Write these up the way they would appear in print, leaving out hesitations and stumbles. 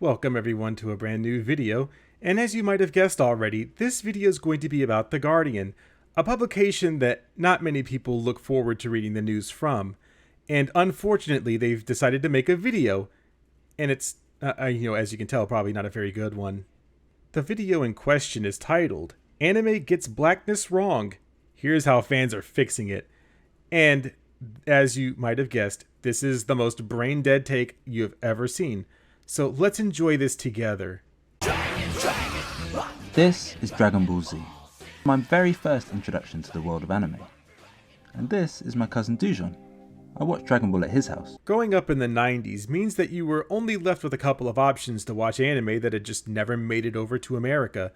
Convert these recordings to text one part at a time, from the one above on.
Welcome everyone to a brand new video, and as you might have guessed already, this video is going to be about The Guardian, a publication that not many people look forward to reading the news from, and unfortunately they've decided to make a video, and it's, as you can tell, probably not a very good one. The video in question is titled, Anime Gets Blackness Wrong. Here's how fans are fixing it. And, as you might have guessed, this is the most brain-dead take you have ever seen. So let's enjoy this together. This is Dragon Ball Z, my very first introduction to the world of anime. And this is my cousin Dujon. I watched Dragon Ball at his house. Growing up in the 90s means that you were only left with a couple of options to watch anime that had just never made it over to America.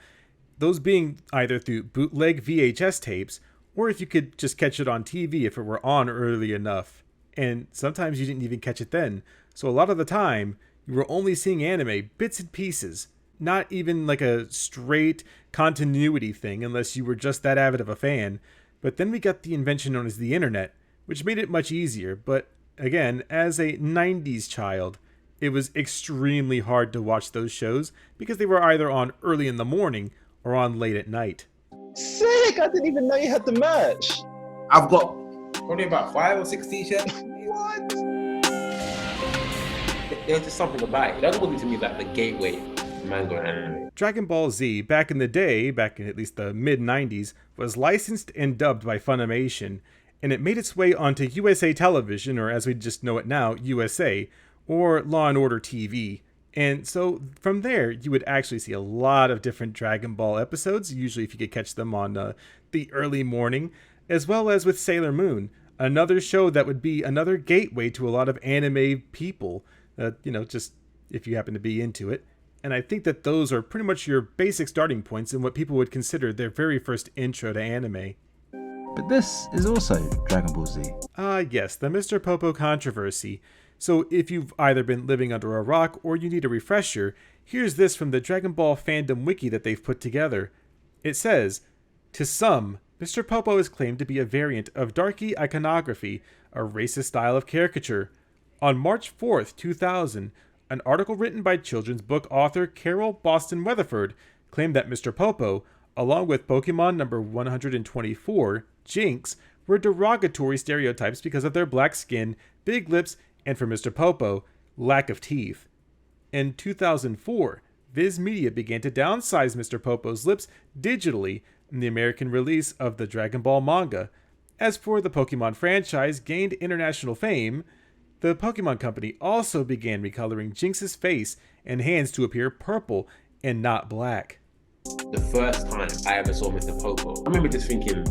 Those being either through bootleg VHS tapes, or if you could just catch it on TV if it were on early enough. And sometimes you didn't even catch it then. So a lot of the time, you were only seeing anime bits and pieces. Not even like a straight continuity thing unless you were just that avid of a fan. But then we got the invention known as the internet, which made it much easier. But again, as a 90s child, it was extremely hard to watch those shows because they were either on early in the morning or on late at night. Sick! I didn't even know you had the merch. I've got probably about 5 or 6 t-shirts. What? There's just something about it. Dragon Ball Z to me is like the gateway to manga and anime. Dragon Ball Z, back in the day, back in at least the mid-90s, was licensed and dubbed by Funimation, and it made its way onto USA Television, or as we just know it now, USA, or Law & Order TV. And so from there, you would actually see a lot of different Dragon Ball episodes, usually if you could catch them on the early morning, as well as with Sailor Moon, another show that would be another gateway to a lot of anime people, just if you happen to be into it. And I think that those are pretty much your basic starting points in what people would consider their very first intro to anime. But this is also Dragon Ball Z. Yes, the Mr. Popo controversy. So if you've either been living under a rock or you need a refresher, here's this from the Dragon Ball fandom wiki that they've put together. It says, to some, Mr. Popo is claimed to be a variant of darky iconography, a racist style of caricature. On March 4th, 2000, an article written by children's book author Carol Boston Weatherford claimed that Mr. Popo, along with Pokemon number 124, Jinx, were derogatory stereotypes because of their black skin, big lips, and for Mr. Popo, lack of teeth. In 2004, Viz Media began to downsize Mr. Popo's lips digitally in the American release of the Dragon Ball manga. As for the Pokemon franchise gained international fame, the Pokemon Company also began recoloring Jinx's face and hands to appear purple and not black. The first time I ever saw Mr. Popo, I remember just thinking,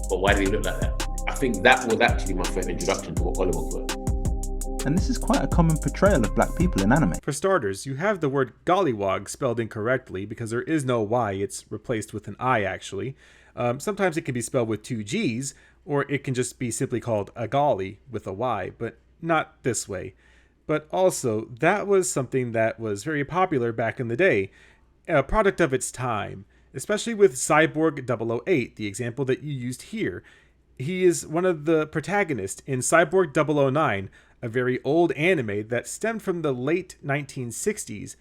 but why did he look like that? I think that was actually my first introduction to what Gollywog were. And this is quite a common portrayal of black people in anime. For starters, you have the word gollywog spelled incorrectly because there is no Y, it's replaced with an I actually. Sometimes it can be spelled with 2 G's, or it can just be simply called a golly with a Y, but not this way. But also, that was something that was very popular back in the day, a product of its time, especially with Cyborg 008, the example that you used here. He is one of the protagonists in Cyborg 009, a very old anime that stemmed from the late 1960s,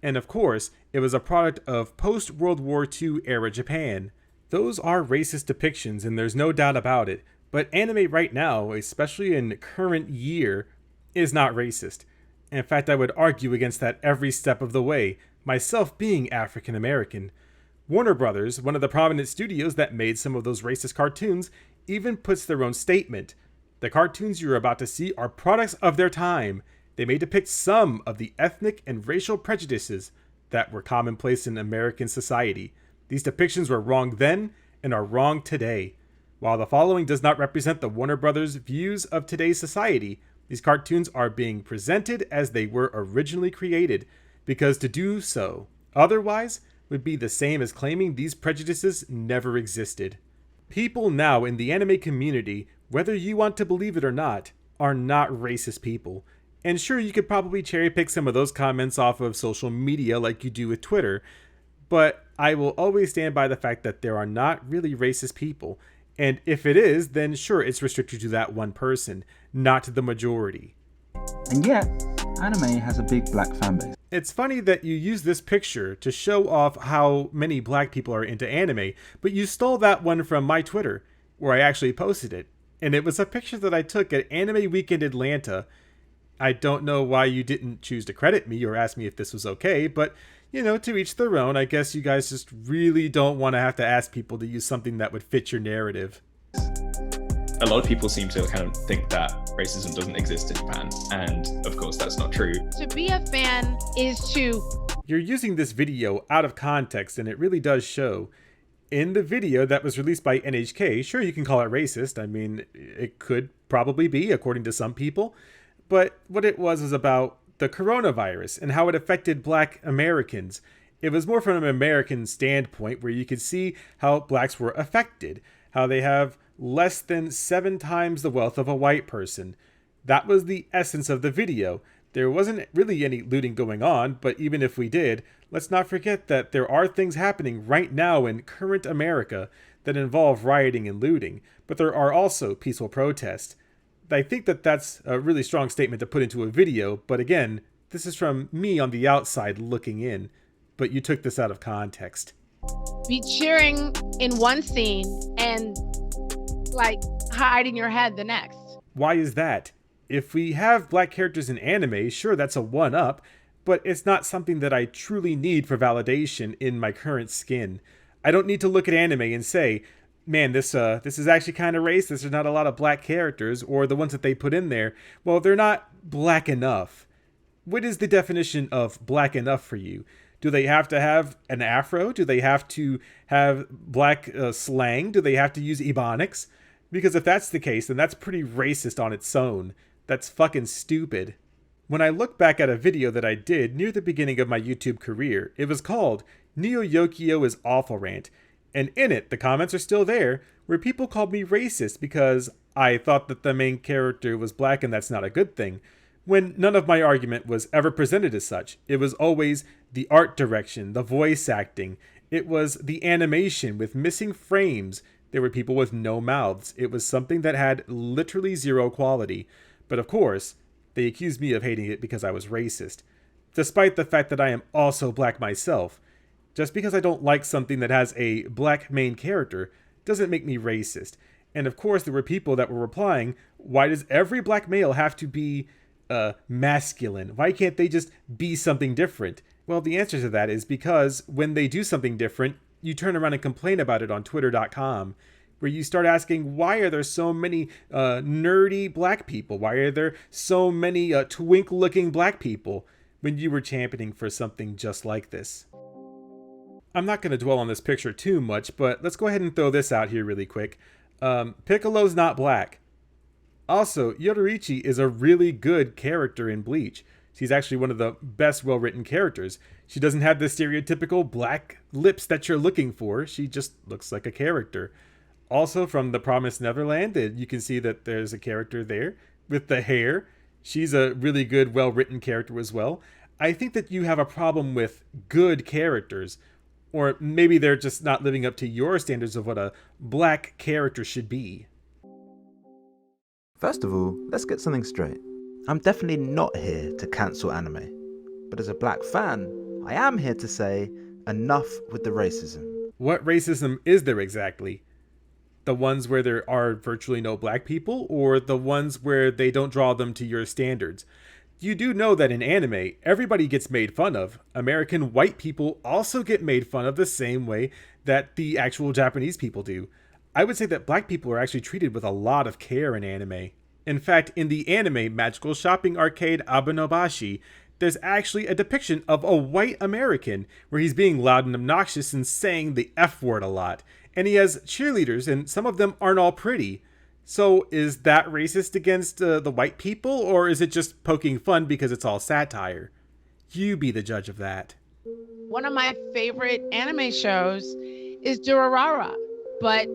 and of course, it was a product of post-World War II era Japan. Those are racist depictions, and there's no doubt about it, but anime right now, especially in current year, is not racist. In fact, I would argue against that every step of the way, myself being African American. Warner Brothers, one of the prominent studios that made some of those racist cartoons, even puts their own statement. The cartoons you're about to see are products of their time. They may depict some of the ethnic and racial prejudices that were commonplace in American society. These depictions were wrong then and are wrong today. While the following does not represent the Warner Brothers' views of today's society, these cartoons are being presented as they were originally created, because to do so otherwise would be the same as claiming these prejudices never existed. People now in the anime community, whether you want to believe it or not, are not racist people. And sure, you could probably cherry pick some of those comments off of social media like you do with Twitter, but I will always stand by the fact that there are not really racist people. And if it is, then sure, it's restricted to that one person, not the majority. And yet, Anime has a big black fanbase. It's funny that you use this picture to show off how many black people are into anime, but you stole that one from my Twitter, where I actually posted it. And it was a picture that I took at Anime Weekend Atlanta. I don't know why you didn't choose to credit me or ask me if this was okay, but, you know, to each their own. I guess you guys just really don't want to have to ask people to use something that would fit your narrative. A lot of people seem to kind of think that racism doesn't exist in Japan, and of course that's not true. To be a fan is to... You're using this video out of context, and it really does show. In the video that was released by NHK, sure, you can call it racist. I mean, it could probably be, according to some people. But what it was about the coronavirus and how it affected black Americans. It was more from an American standpoint, where you could see how blacks were affected, how they have less than 7 times the wealth of a white person. That was the essence of the video. There wasn't really any looting going on, but even if we did, let's not forget that there are things happening right now in current America that involve rioting and looting, but there are also peaceful protests. I think that that's a really strong statement to put into a video, but again, this is from me on the outside looking in, but you took this out of context. Be cheering in one scene and like hiding your head the next. Why is that? If we have black characters in anime, sure, that's a one-up, but it's not something that I truly need for validation in my current skin. I don't need to look at anime and say, man, this is actually kind of racist. There's not a lot of black characters, or the ones that they put in there, well, they're not black enough. What is the definition of black enough for you? Do they have to have an afro? Do they have to have black slang? Do they have to use ebonics? Because if that's the case, then that's pretty racist on its own. That's fucking stupid. When I look back at a video that I did near the beginning of my YouTube career, it was called Neo Yokio is Awful Rant. And in it, the comments are still there, where people called me racist because I thought that the main character was black and that's not a good thing. When none of my argument was ever presented as such. It was always the art direction, the voice acting. It was the animation with missing frames. There were people with no mouths. It was something that had literally zero quality. But of course, they accused me of hating it because I was racist. Despite the fact that I am also black myself. Just because I don't like something that has a black main character doesn't make me racist. And of course, there were people that were replying, why does every black male have to be masculine? Why can't they just be something different? Well, the answer to that is because when they do something different, you turn around and complain about it on twitter.com, where you start asking, why are there so many nerdy black people? Why are there so many twink-looking black people when you were championing for something just like this? I'm not going to dwell on this picture too much, but let's go ahead and throw this out here really quick. Piccolo's not black. Also, Yoruichi is a really good character in Bleach. She's actually one of the best well-written characters. She doesn't have the stereotypical black lips that you're looking for. She just looks like a character. Also, from The Promised Neverland, you can see that there's a character there with the hair. She's a really good, well-written character as well. I think that you have a problem with good characters, or maybe they're just not living up to your standards of what a black character should be. First of all, let's get something straight. I'm definitely not here to cancel anime. But as a black fan, I am here to say, enough with the racism. What racism is there exactly? The ones where there are virtually no black people, or the ones where they don't draw them to your standards? You do know that in anime, everybody gets made fun of. American white people also get made fun of the same way that the actual Japanese people do. I would say that black people are actually treated with a lot of care in anime. In fact, in the anime Magical Shopping Arcade Abenobashi, there's actually a depiction of a white American where he's being loud and obnoxious and saying the F word a lot. And he has cheerleaders, and some of them aren't all pretty. So is that racist against the white people, or is it just poking fun because it's all satire? You be the judge of that. One of my favorite anime shows is Durarara, but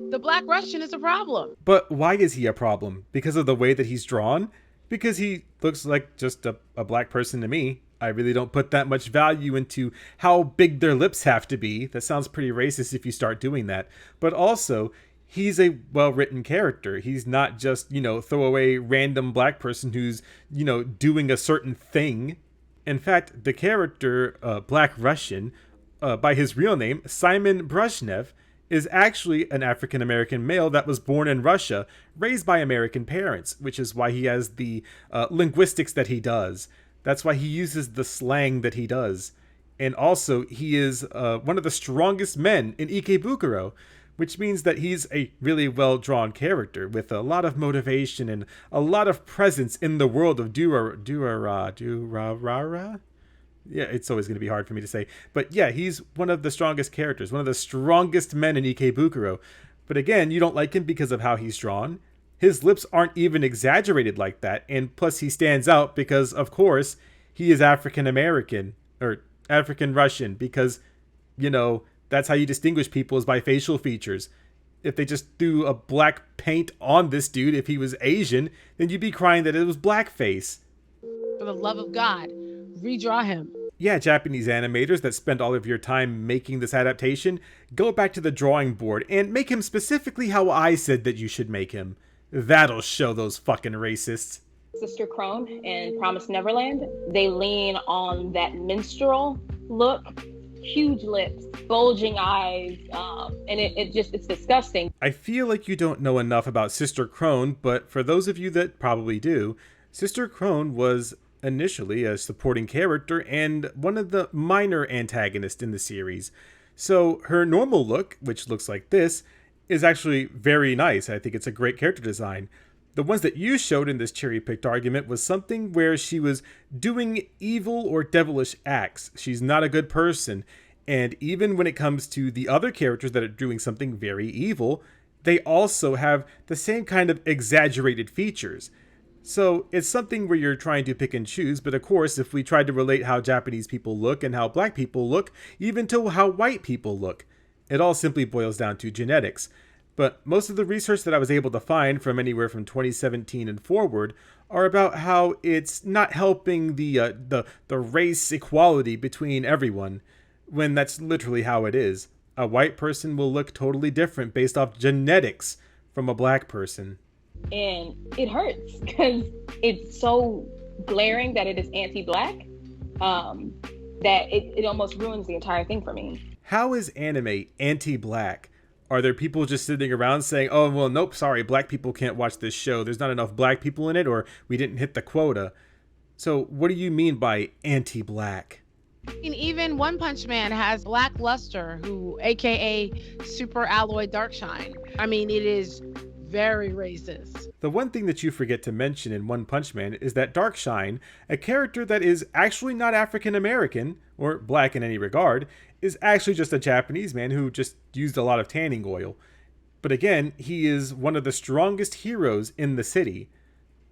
the Black Russian is a problem. But why is he a problem? Because of the way that he's drawn? Because he looks like just a black person to me. I really don't put that much value into how big their lips have to be. That sounds pretty racist if you start doing that. But also, he's a well-written character. He's not just, throwaway random black person who's, doing a certain thing. In fact, the character, Black Russian, by his real name, Simon Brezhnev, is actually an African-American male that was born in Russia, raised by American parents, which is why he has the linguistics that he does. That's why he uses the slang that he does. And also, he is one of the strongest men in Ikebukuro, which means that he's a really well-drawn character with a lot of motivation and a lot of presence in the world of Durarara. Yeah, it's always going to be hard for me to say. But yeah, he's one of the strongest characters, one of the strongest men in Ikebukuro. But again, you don't like him because of how he's drawn. His lips aren't even exaggerated like that, and plus he stands out because, of course, he is African-American, or African-Russian, because, that's how you distinguish people, is by facial features. If they just threw a black paint on this dude, if he was Asian, then you'd be crying that it was blackface. For the love of God, redraw him. Yeah, Japanese animators that spend all of your time making this adaptation, go back to the drawing board and make him specifically how I said that you should make him. That'll show those fucking racists. Sister Crone in Promised Neverland, they lean on that minstrel look. Huge lips, bulging eyes, and it's disgusting. I feel like you don't know enough about Sister Crone, but for those of you that probably do, Sister Crone was initially a supporting character and one of the minor antagonists in the series. So her normal look, which looks like this, is actually very nice. I think it's a great character design. The ones that you showed in this cherry-picked argument was something where she was doing evil or devilish acts. She's not a good person. And even when it comes to the other characters that are doing something very evil, they also have the same kind of exaggerated features. So it's something where you're trying to pick and choose, but of course, if we tried to relate how Japanese people look and how black people look, even to how white people look, it all simply boils down to genetics. But most of the research that I was able to find from anywhere from 2017 and forward are about how it's not helping the race equality between everyone, when that's literally how it is. A white person will look totally different based off genetics from a black person. And it hurts because it's so glaring that it is anti-black that it almost ruins the entire thing for me. How is anime anti-black? Are there people just sitting around saying, oh, well, nope, sorry, black people can't watch this show. There's not enough black people in it, or we didn't hit the quota. So what do you mean by anti-black? And even One Punch Man has Black Luster, who, aka Super Alloy Darkshine. I mean, it is very racist. The one thing that you forget to mention in One Punch Man is that Darkshine, a character that is actually not African American, or black in any regard, is actually just a Japanese man who just used a lot of tanning oil. But again, he is one of the strongest heroes in the city.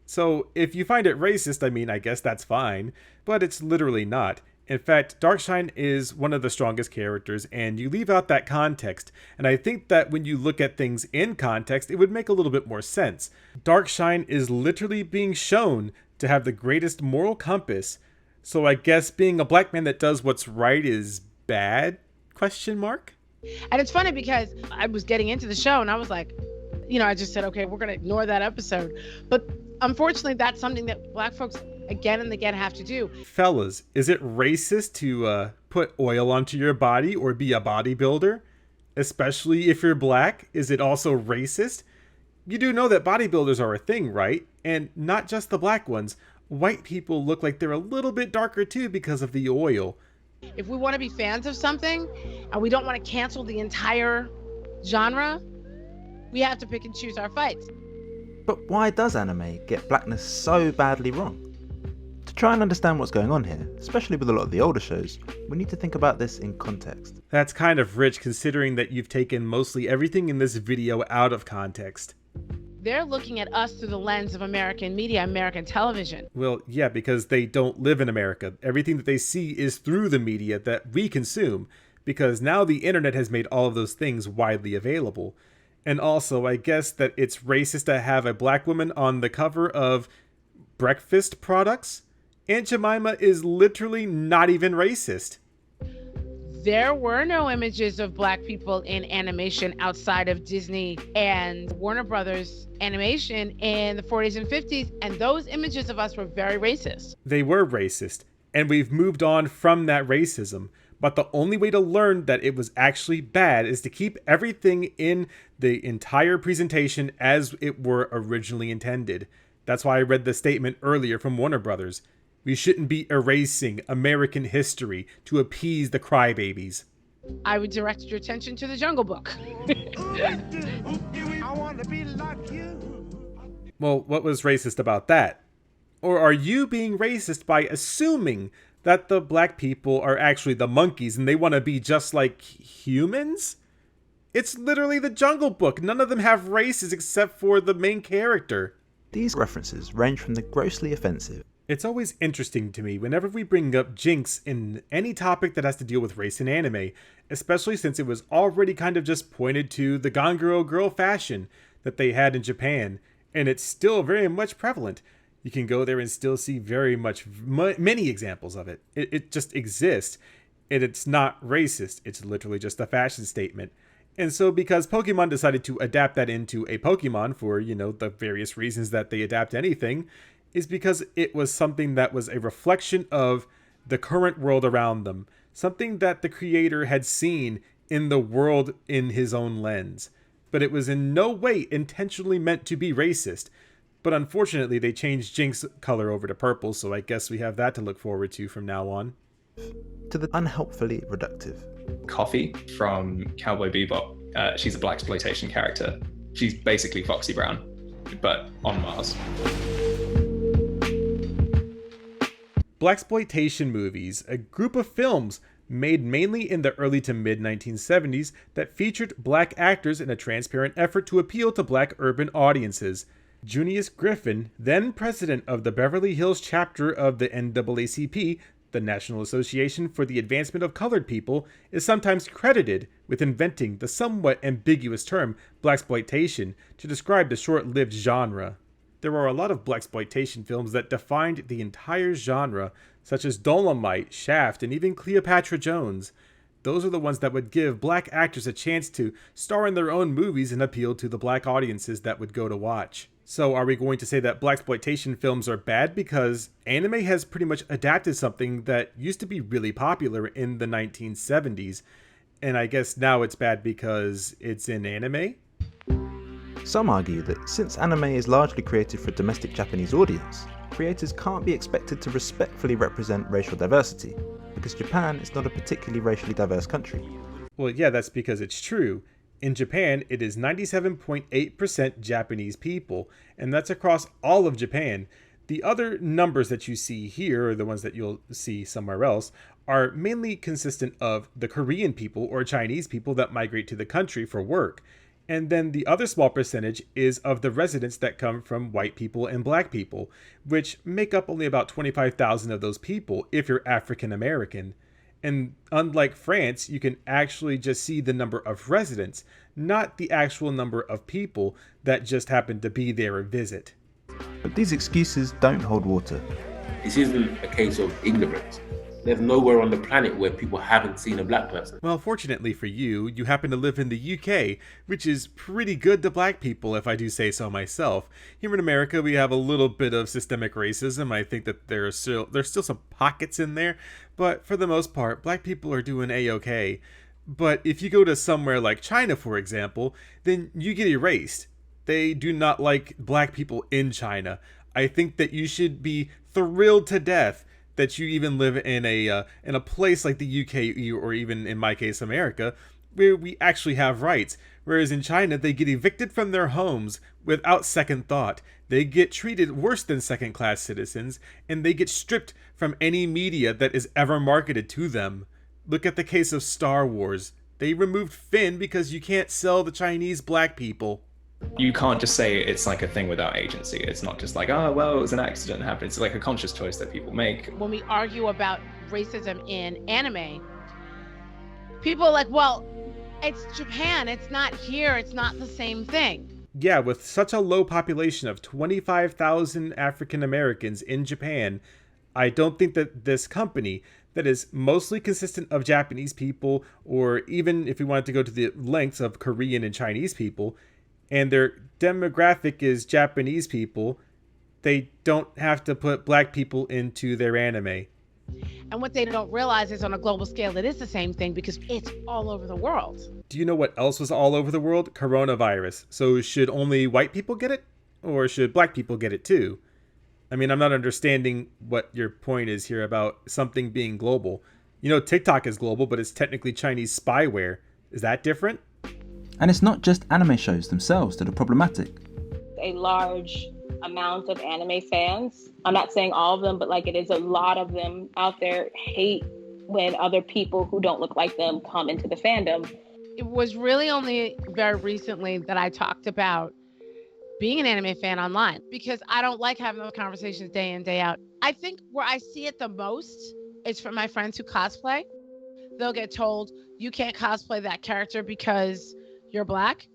So if you find it racist, I mean, I guess that's fine, but it's literally not. In fact, Darkshine is one of the strongest characters, and you leave out that context, and I think that when you look at things in context, it would make a little bit more sense. Darkshine is literally being shown to have the greatest moral compass, so I guess being a black man that does what's right is bad? ? And it's funny because I was getting into the show, and I was like, I just said, okay, we're going to ignore that episode. But unfortunately, that's something that black folks again and again have to do. Fellas, is it racist to put oil onto your body or be a bodybuilder? Especially if you're black? Is it also racist? You do know that bodybuilders are a thing, right? And not just the black ones. White people look like they're a little bit darker too because of the oil. If we want to be fans of something and we don't want to cancel the entire genre, we have to pick and choose our fights. But why does anime get blackness so badly wrong? To try and understand what's going on here, especially with a lot of the older shows, we need to think about this in context. That's kind of rich considering that you've taken mostly everything in this video out of context. They're looking at us through the lens of American media, American television. Well, yeah, because they don't live in America. Everything that they see is through the media that we consume, because now the internet has made all of those things widely available. And also, I guess that it's racist to have a black woman on the cover of breakfast products. Aunt Jemima is literally not even racist. there were no images of black people in animation outside of Disney and Warner Brothers animation in the 40s and 50s, and those images of us were very racist. They were racist, and we've moved on from that racism. But the only way to learn that it was actually bad is to keep everything in the entire presentation as it were originally intended. That's why I read the statement earlier from Warner Brothers. We shouldn't be erasing American history to appease the crybabies. I would direct your attention to the Jungle Book. Well, what was racist about that? Or are you being racist by assuming that the black people are actually the monkeys and they want to be just like humans? It's literally the Jungle Book. None of them have races except for the main character. These references range from the grossly offensive. It's always interesting to me whenever we bring up Jinx in any topic that has to deal with race in anime, especially since it was already kind of just pointed to the Ganguro girl fashion that they had in Japan, and it's still very much prevalent. You can go there and still see very much many examples of it. It just exists, and it's not racist. It's literally just a fashion statement. And so because Pokemon decided to adapt that into a Pokemon for, the various reasons that they adapt anything, is because it was something that was a reflection of the current world around them. Something that the creator had seen in the world in his own lens. But it was in no way intentionally meant to be racist. But unfortunately, they changed Jinx's color over to purple, so I guess we have that to look forward to from now on. To the unhelpfully reductive. Coffee from Cowboy Bebop. She's a blaxploitation character. She's basically Foxy Brown, but on Mars. Blaxploitation movies, a group of films made mainly in the early to mid 1970s that featured black actors in a transparent effort to appeal to black urban audiences. Junius Griffin, then president of the Beverly Hills chapter of the NAACP, the National Association for the Advancement of Colored People, is sometimes credited with inventing the somewhat ambiguous term blaxploitation to describe the short-lived genre. There are a lot of blaxploitation films that defined the entire genre, such as Dolomite, Shaft, and even Cleopatra Jones. Those are the ones that would give black actors a chance to star in their own movies and appeal to the black audiences that would go to watch. So are we going to say that blaxploitation films are bad because anime has pretty much adapted something that used to be really popular in the 1970s, and I guess now it's bad because it's in anime? Some argue that since anime is largely created for a domestic Japanese audience, creators can't be expected to respectfully represent racial diversity, because Japan is not a particularly racially diverse country. Well, yeah, that's because it's true. In Japan, it is 97.8% Japanese people, and that's across all of Japan. The other numbers that you see here, or the ones that you'll see somewhere else, are mainly consistent of the Korean people or Chinese people that migrate to the country for work. And then the other small percentage is of the residents that come from white people and black people, which make up only about 25,000 of those people if you're African American. And unlike France, you can actually just see the number of residents, not the actual number of people that just happen to be there or visit. But these excuses don't hold water. This isn't a case of ignorance. There's nowhere on the planet where people haven't seen a black person. Well, fortunately for you, you happen to live in the UK, which is pretty good to black people, if I do say so myself. Here in America, we have a little bit of systemic racism. I think that there's still some pockets in there, but for the most part, black people are doing A-okay. But if you go to somewhere like China, for example, then you get erased. They do not like black people in China. I think that you should be thrilled to death that you even live in a place like the UK, or even in my case America, where we actually have rights. Whereas in China, they get evicted from their homes without second thought. They get treated worse than second-class citizens, and they get stripped from any media that is ever marketed to them. Look at the case of Star Wars. They removed Finn because you can't sell the Chinese black people. You can't just say it's like a thing without agency. It's not just like, oh, well, it was an accident that happened. It's like a conscious choice that people make. When we argue about racism in anime, people are like, well, it's Japan, it's not here, it's not the same thing. Yeah, with such a low population of 25,000 African Americans in Japan, I don't think that this company that is mostly consistent of Japanese people, or even if we wanted to go to the lengths of Korean and Chinese people, and their demographic is Japanese people, they don't have to put black people into their anime. And what they don't realize is on a global scale, it is the same thing because it's all over the world. Do you know what else was all over the world? Coronavirus. So should only white people get it? Or should black people get it too? I mean, I'm not understanding what your point is here about something being global. You know, TikTok is global, but it's technically Chinese spyware. Is that different? And it's not just anime shows themselves that are problematic. A large amount of anime fans, I'm not saying all of them, but like it is a lot of them out there, hate when other people who don't look like them come into the fandom. It was really only very recently that I talked about being an anime fan online, because I don't like having those conversations day in, day out. I think where I see it the most is from my friends who cosplay. They'll get told, you can't cosplay that character because you're black.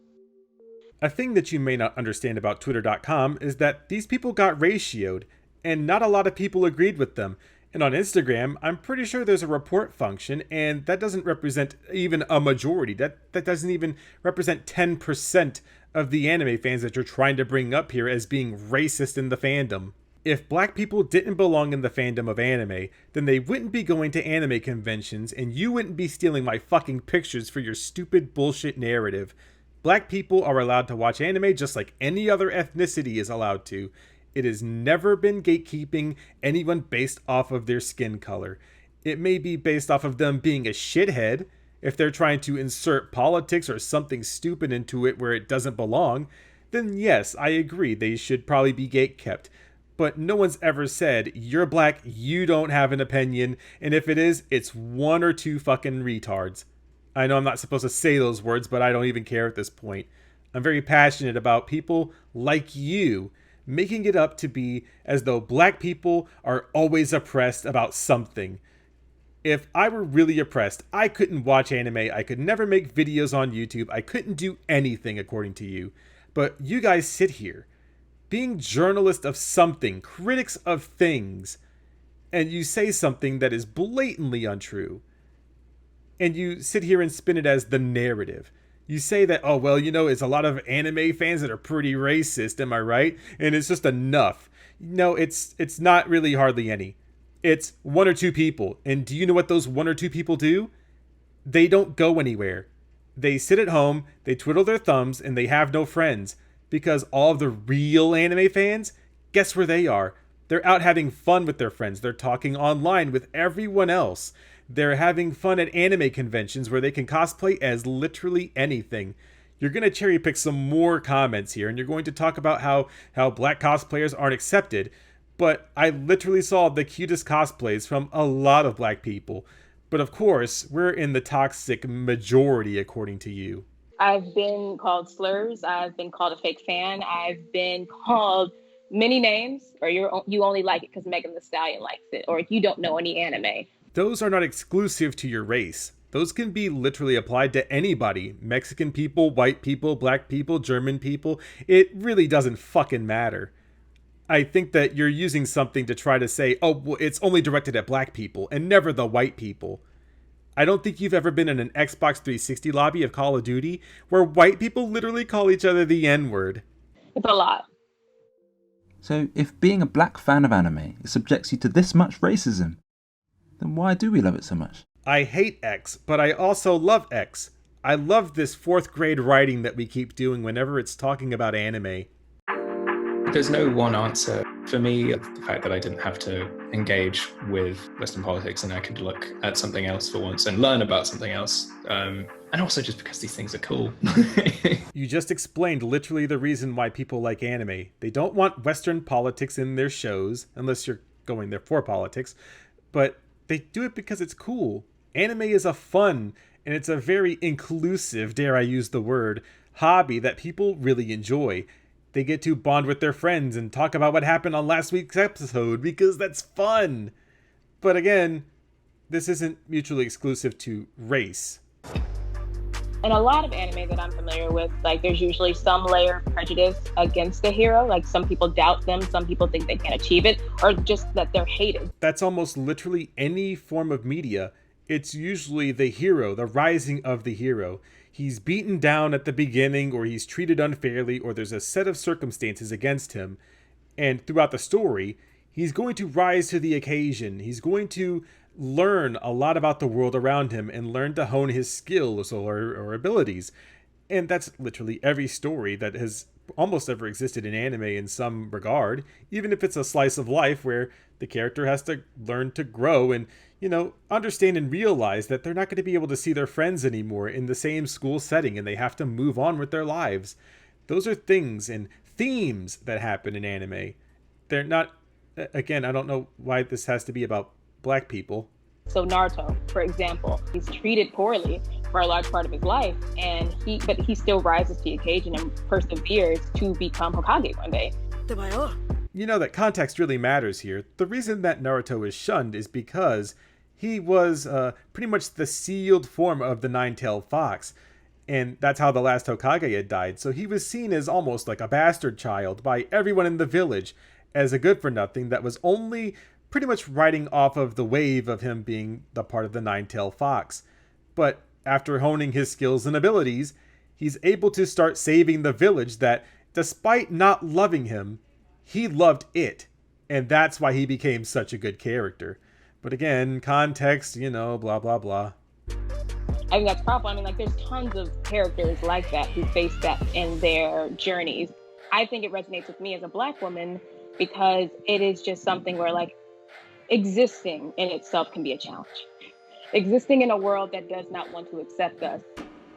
A thing that you may not understand about Twitter.com is that these people got ratioed, and not a lot of people agreed with them. And on Instagram, I'm pretty sure there's a report function, and that doesn't represent even a majority. That doesn't even represent 10% of the anime fans that you're trying to bring up here as being racist in the fandom. If black people didn't belong in the fandom of anime, then they wouldn't be going to anime conventions, and you wouldn't be stealing my fucking pictures for your stupid bullshit narrative. Black people are allowed to watch anime just like any other ethnicity is allowed to. It has never been gatekeeping anyone based off of their skin color. It may be based off of them being a shithead. If they're trying to insert politics or something stupid into it where it doesn't belong, then yes, I agree, they should probably be gatekept. But no one's ever said, you're black, you don't have an opinion, and if it is, it's one or two fucking retards. I know I'm not supposed to say those words, but I don't even care at this point. I'm very passionate about people like you making it up to be as though black people are always oppressed about something. If I were really oppressed, I couldn't watch anime, I could never make videos on YouTube, I couldn't do anything according to you. But you guys sit here, being journalists of something, critics of things, and you say something that is blatantly untrue. And you sit here and spin it as the narrative. You say that, oh, well, you know, it's a lot of anime fans that are pretty racist, am I right? And it's just enough. No, it's not really hardly any. It's one or two people. And do you know what those one or two people do? They don't go anywhere. They sit at home, they twiddle their thumbs, and they have no friends. Because all of the real anime fans, guess where they are? They're out having fun with their friends. They're talking online with everyone else. They're having fun at anime conventions where they can cosplay as literally anything. You're going to cherry pick some more comments here, and you're going to talk about how black cosplayers aren't accepted. But I literally saw the cutest cosplays from a lot of black people. But of course, we're in the toxic majority, according to you. I've been called slurs. I've been called a fake fan. I've been called many names, or you only like it because Megan Thee Stallion likes it, or you don't know any anime. Those are not exclusive to your race. Those can be literally applied to anybody. Mexican people, white people, black people, German people. It really doesn't fucking matter. I think that you're using something to try to say, oh, well, it's only directed at black people and never the white people. I don't think you've ever been in an Xbox 360 lobby of Call of Duty where white people literally call each other the N-word. It's a lot. So if being a black fan of anime subjects you to this much racism, then why do we love it so much? I hate X, but I also love X. I love this 4th grade writing that we keep doing whenever it's talking about anime. There's no one answer. For me, the fact that I didn't have to engage with Western politics and I could look at something else for once and learn about something else. And also just because these things are cool. You just explained literally the reason why people like anime. They don't want Western politics in their shows, unless you're going there for politics, but they do it because it's cool. Anime is a fun, and it's a very inclusive, dare I use the word, hobby that people really enjoy. They get to bond with their friends and talk about what happened on last week's episode because that's fun. But again, this isn't mutually exclusive to race. In a lot of anime that I'm familiar with, like there's usually some layer of prejudice against the hero. Like some people doubt them, some people think they can't achieve it, or just that they're hated. That's almost literally any form of media. It's usually the hero, the rising of the hero. He's beaten down at the beginning, or he's treated unfairly, or there's a set of circumstances against him. And throughout the story, he's going to rise to the occasion. He's going to learn a lot about the world around him and learn to hone his skills or abilities. And that's literally every story that has almost ever existed in anime in some regard, even if it's a slice of life where the character has to learn to grow and, understand and realize that they're not going to be able to see their friends anymore in the same school setting and they have to move on with their lives. Those are things and themes that happen in anime. They're not, again, I don't know why this has to be about black people. So Naruto, for example, he's treated poorly for a large part of his life, but he still rises to the occasion and perseveres to become Hokage one day. You know that context really matters here. The reason that Naruto is shunned is because he was pretty much the sealed form of the nine-tailed fox, and that's how the last Hokage had died. So he was seen as almost like a bastard child by everyone in the village, as a good-for-nothing that was only pretty much riding off of the wave of him being the part of the nine-tailed fox. But after honing his skills and abilities, he's able to start saving the village that, despite not loving him, he loved it. And that's why he became such a good character. But again, context, blah, blah, blah. I think that's powerful. I mean, like, there's tons of characters like that who face that in their journeys. I think it resonates with me as a Black woman because it is just something where, like, existing in itself can be a challenge. Existing in a world that does not want to accept us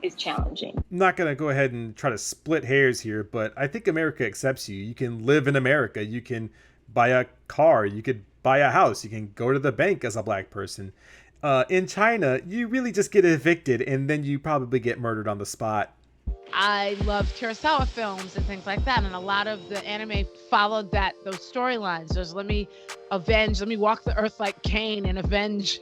is challenging. I'm not going to go ahead and try to split hairs here, but I think America accepts you. You can live in America. You can buy a car. You could buy a house. You can go to the bank as a Black person. In China, you really just get evicted and then you probably get murdered on the spot. I love Kurosawa films and things like that, and a lot of the anime followed those storylines. Just let me walk the earth like Cain and avenge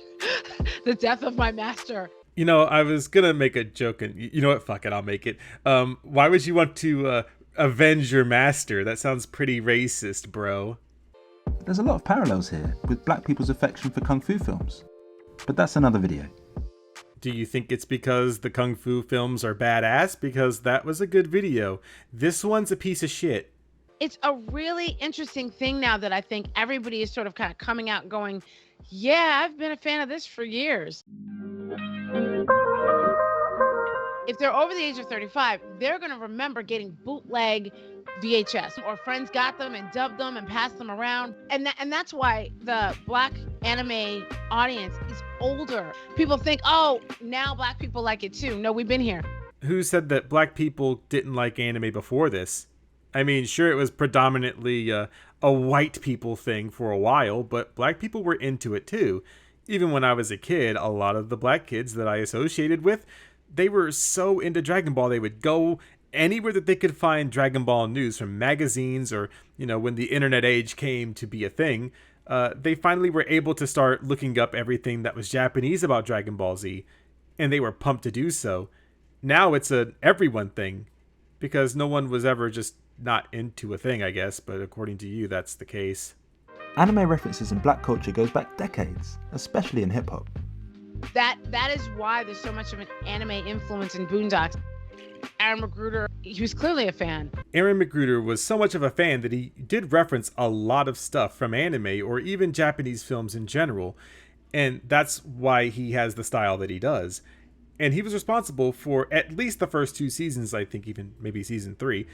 the death of my master. I was gonna make a joke, and you know what? Fuck it, I'll make it. Why would you want to avenge your master? That sounds pretty racist, bro. There's a lot of parallels here with Black people's affection for Kung Fu films, but that's another video. Do you think it's because the Kung Fu films are badass? Because that was a good video. This one's a piece of shit. It's a really interesting thing now that I think everybody is sort of kind of coming out and going, yeah, I've been a fan of this for years. If they're over the age of 35, they're going to remember getting bootleg VHS, or friends got them and dubbed them and passed them around. And that's why the Black anime audience is older. People think, oh, now Black people like it too. No, we've been here. Who said that Black people didn't like anime before this? I mean, sure, it was predominantly a white people thing for a while, but Black people were into it too. Even when I was a kid, a lot of the Black kids that I associated with, they were so into Dragon Ball, they would go anywhere that they could find Dragon Ball news, from magazines or, when the internet age came to be a thing, they finally were able to start looking up everything that was Japanese about Dragon Ball Z, and they were pumped to do so. Now it's an everyone thing, because no one was ever just not into a thing, I guess, but according to you, that's the case. Anime references in Black culture goes back decades, especially in hip-hop. That is why there's so much of an anime influence in Boondocks. Aaron McGruder, he was clearly a fan. Aaron McGruder was so much of a fan that he did reference a lot of stuff from anime or even Japanese films in general, and that's why he has the style that he does. And he was responsible for at least the first 2 seasons, I think even maybe season 3,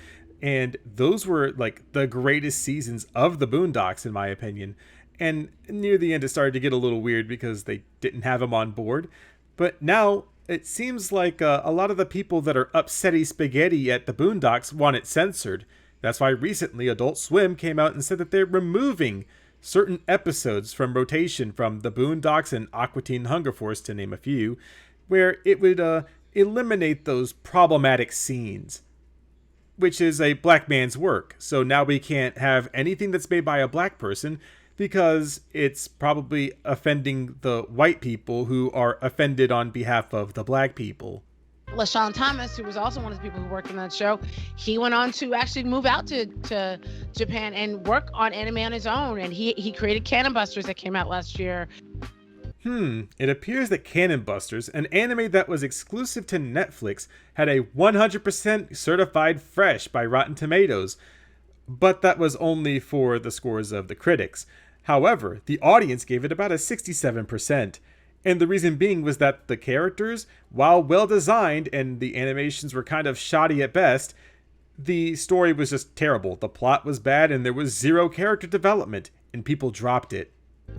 and those were like the greatest seasons of the Boondocks in my opinion. And near the end it started to get a little weird because they didn't have him on board, but now it seems like a lot of the people that are upsetty spaghetti at the Boondocks want it censored. That's why recently Adult Swim came out and said that they're removing certain episodes from rotation from the Boondocks and Aqua Teen Hunger Force, to name a few, where it would eliminate those problematic scenes, which is a Black man's work. So now we can't have anything that's made by a Black person because it's probably offending the white people who are offended on behalf of the Black people. LaShawn Thomas, who was also one of the people who worked on that show, he went on to actually move out to Japan and work on anime on his own. And he created Cannon Busters that came out last year. It appears that Cannon Busters, an anime that was exclusive to Netflix, had a 100% certified fresh by Rotten Tomatoes, but that was only for the scores of the critics. However, the audience gave it about a 67%. And the reason being was that the characters, while well designed and the animations were kind of shoddy at best, the story was just terrible. The plot was bad and there was zero character development, and people dropped it.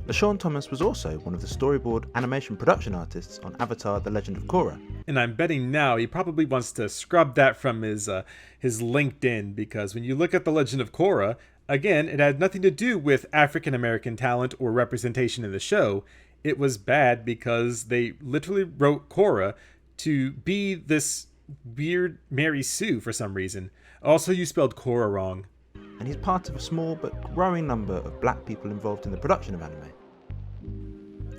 LaShawn Thomas was also one of the storyboard animation production artists on Avatar: The Legend of Korra. And I'm betting now he probably wants to scrub that from his LinkedIn, because when you look at The Legend of Korra, again, it had nothing to do with African American talent or representation in the show. It was bad because they literally wrote Korra to be this weird Mary Sue for some reason. Also, you spelled Korra wrong. And he's part of a small but growing number of black people involved in the production of anime.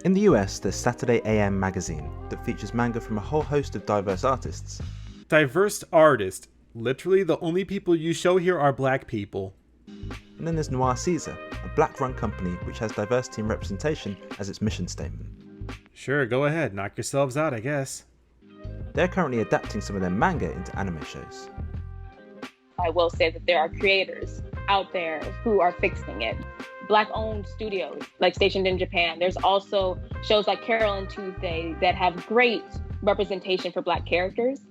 In the US, there's Saturday AM magazine that features manga from a whole host of diverse artists. Diverse artists. Literally, the only people you show here are black people. And then there's Noir Caesar, a black-run company which has diversity and representation as its mission statement. Sure, go ahead, knock yourselves out, I guess. They're currently adapting some of their manga into anime shows. I will say that there are creators out there who are fixing it. Black-owned studios, like stationed in Japan. There's also shows like Carol and Tuesday that have great representation for black characters.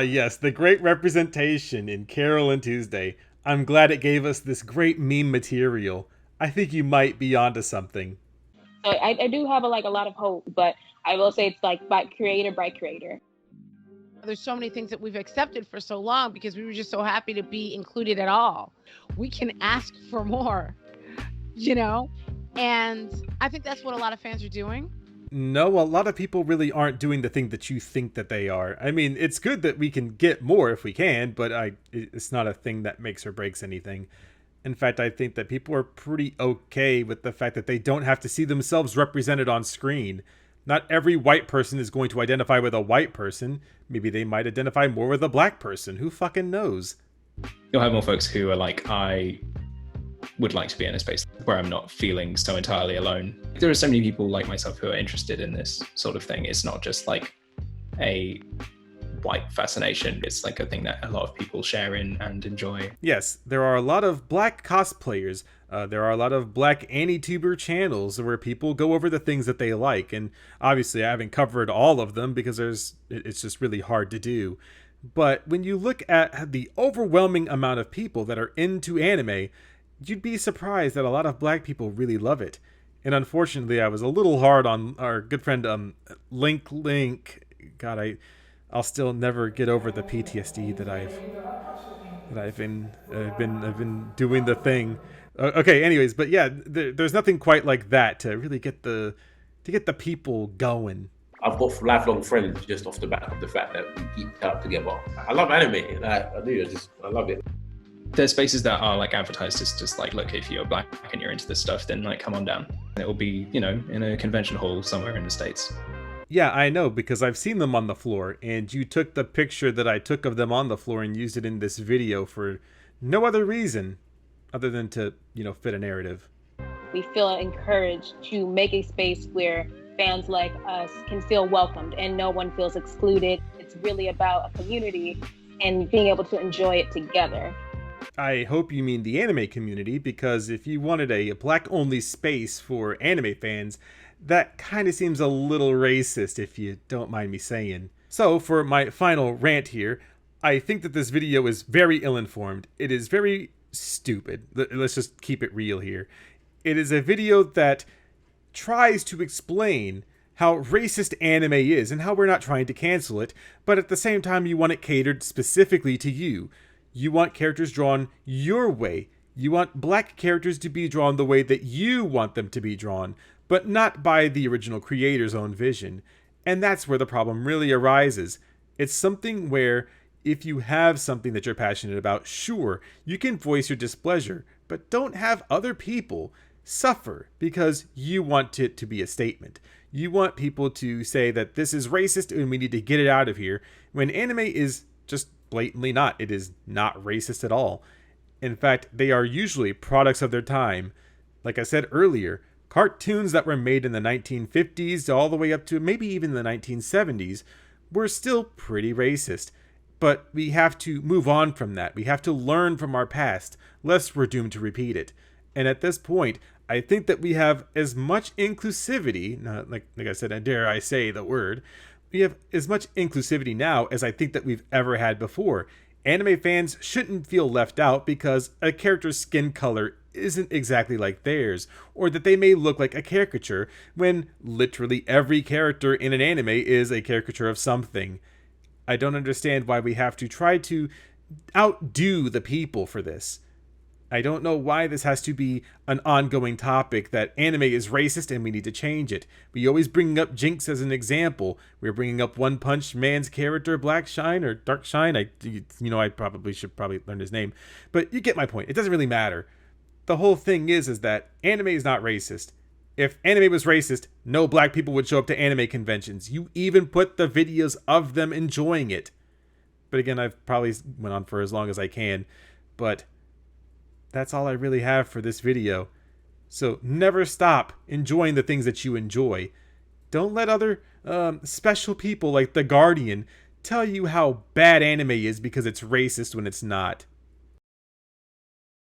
Yes, the great representation in Carol and Tuesday. I'm glad it gave us this great meme material. I think you might be onto something. So I do have a lot of hope, but I will say it's like by creator by creator. There's so many things that we've accepted for so long because we were just so happy to be included at all. We can ask for more, you know? And I think that's what a lot of fans are doing. No, a lot of people really aren't doing the thing that you think that they are. I mean, it's good that we can get more if we can, but it's not a thing that makes or breaks anything. In fact, I think that people are pretty okay with the fact that they don't have to see themselves represented on screen. Not every white person is going to identify with a white person. Maybe they might identify more with a black person. Who fucking knows? You'll have more folks who are like, I would like to be in a space where I'm not feeling so entirely alone. There are so many people like myself who are interested in this sort of thing. It's not just like a white fascination. It's like a thing that a lot of people share in and enjoy. Yes, there are a lot of black cosplayers. There are a lot of black AniTuber channels where people go over the things that they like. And obviously I haven't covered all of them because it's just really hard to do. But when you look at the overwhelming amount of people that are into anime, you'd be surprised that a lot of black people really love it. And unfortunately, I was a little hard on our good friend Link. God, I'll still never get over the PTSD that I've been doing the thing. Okay, anyways, but yeah, there's nothing quite like that to really get the people going. I've got lifelong friends just off the back of the fact that we keep up together. I love anime. I do. I love it. There's spaces that are like advertised as just like, look, if you're black and you're into this stuff, then like come on down. And it will be, you know, in a convention hall somewhere in the States. Yeah, I know, because I've seen them on the floor, and you took the picture that I took of them on the floor and used it in this video for no other reason other than to, you know, fit a narrative. We feel encouraged to make a space where fans like us can feel welcomed and no one feels excluded. It's really about a community and being able to enjoy it together. I hope you mean the anime community, because if you wanted a black-only space for anime fans, that kind of seems a little racist, if you don't mind me saying. So, for my final rant here, I think that this video is very ill-informed. It is very stupid. Let's just keep it real here. It is a video that tries to explain how racist anime is and how we're not trying to cancel it, but at the same time you want it catered specifically to you. You want characters drawn your way. You want black characters to be drawn the way that you want them to be drawn, but not by the original creator's own vision. And that's where the problem really arises. It's something where If you have something that you're passionate about, sure, you can voice your displeasure, but don't have other people suffer because you want it to be a statement. You want people to say that this is racist and we need to get it out of here, when anime is just blatantly not. It is not racist at all. In fact, they are usually products of their time. Like I said earlier, cartoons that were made in the 1950s all the way up to maybe even the 1970s were still pretty racist. But we have to move on from that. We have to learn from our past, lest we're doomed to repeat it. And at this point, I think that we have as much inclusivity, like I said, and dare I say the word, we have as much inclusivity now as I think that we've ever had before. Anime fans shouldn't feel left out because a character's skin color isn't exactly like theirs, or that they may look like a caricature, when literally every character in an anime is a caricature of something. I don't understand why we have to try to outdo the people for this. I don't know why this has to be an ongoing topic, that anime is racist and we need to change it. We always bring up Jinx as an example. We're bringing up One Punch Man's character, Black Shine or Dark Shine. I probably should learn his name. But you get my point. It doesn't really matter. The whole thing is that anime is not racist. If anime was racist, no black people would show up to anime conventions. You even put the videos of them enjoying it. But again, I've probably went on for as long as I can. But that's all I really have for this video. So never stop enjoying the things that you enjoy. Don't let other special people like The Guardian tell you how bad anime is because it's racist when it's not.